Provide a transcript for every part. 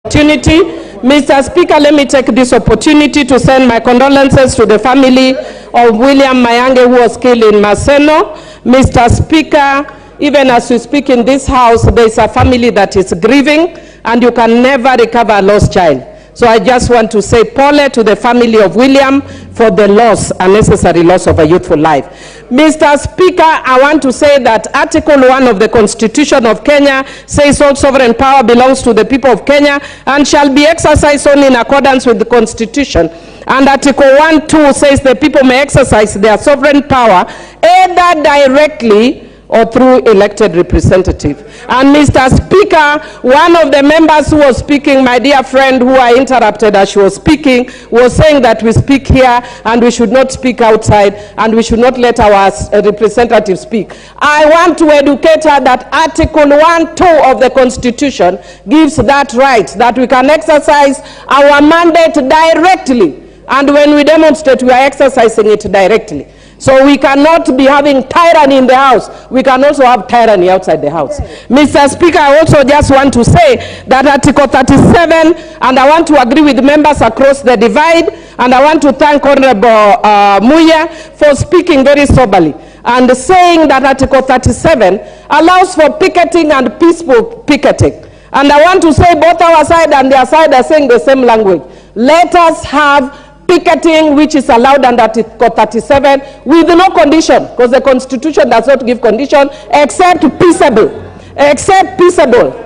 Opportunity. Mr. Speaker, let me take this opportunity to send my condolences to the family of William Mayange, who was killed in Maseno. Mr. Speaker, even as we speak in this house, there is a family that is grieving, and you can never recover a lost child. So I just want to say pole to the family of William for the loss, unnecessary loss of a youthful life. Mr. Speaker, I want to say that Article 1 of the Constitution of Kenya says all sovereign power belongs to the people of Kenya and shall be exercised only in accordance with the Constitution. And Article 1(2) says the people may exercise their sovereign power either directly or through elected representative. And Mr. Speaker, one of the members who was speaking, my dear friend who I interrupted as she was speaking, was saying that we speak here and we should not speak outside and we should not let our representatives speak. I want to educate her that Article 1(2) of the Constitution gives that right, that we can exercise our mandate directly. And when we demonstrate, we are exercising it directly. So we cannot be having tyranny in the house. We can also have tyranny outside the house. Mr. Speaker, I also just want to say that Article 37, and I want to agree with members across the divide, and I want to thank Honorable Muya for speaking very soberly and saying that Article 37 allows for picketing and peaceful picketing. And I want to say both our side and their side are saying the same language. Let us have picketing, which is allowed under Article 37 with no condition, because the Constitution does not give condition except peaceable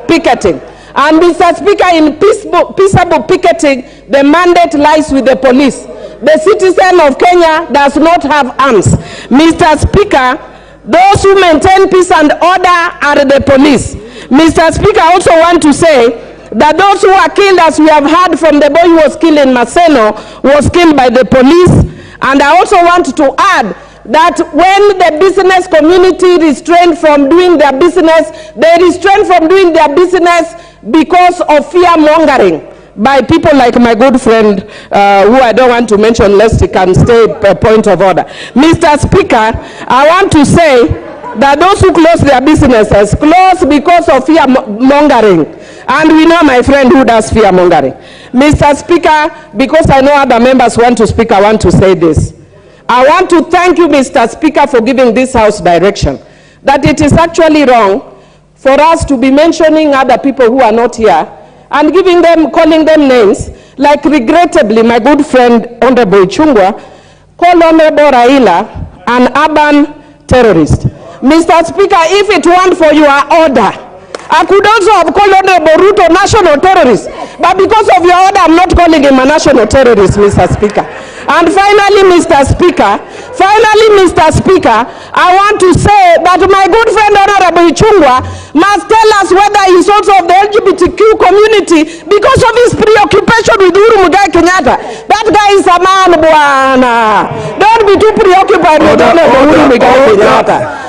picketing. And Mr. Speaker, in peaceable picketing, the mandate lies with the police. The citizen of Kenya does not have arms. Mr. Speaker, those who maintain peace and order are the police. Mr. Speaker, I also want to say that those who are killed, as we have heard from the boy who was killed in Maseno, was killed by the police. And I also want to add that when the business community restrained from doing their business, they restrained from doing their business because of fear-mongering by people like my good friend, who I don't want to mention lest he can stay a point of order. Mr. Speaker, I want to say that those who close their businesses close because of fear-mongering. And we know my friend who does fear-mongering. Mr. Speaker, because I know other members want to speak, I want to say this. I want to thank you, Mr. Speaker, for giving this House direction that it is actually wrong for us to be mentioning other people who are not here and calling them names, like regrettably my good friend Honorable Ichungwa called Honorable Raila an urban terrorist. Mr. Speaker, if it weren't for your order, I could also have called Honorable Ruto national terrorist. But because of your order, I'm not calling him a national terrorist, Mr. Speaker. And finally, Mr. Speaker, I want to say that my good friend Honorable Ichungwa must tell us whether he's also of the LGBTQ community because of his preoccupation with Uhuru kenyatta. That guy is a man, bwana. Don't be too preoccupied with Honorable Uhuru kenyatta.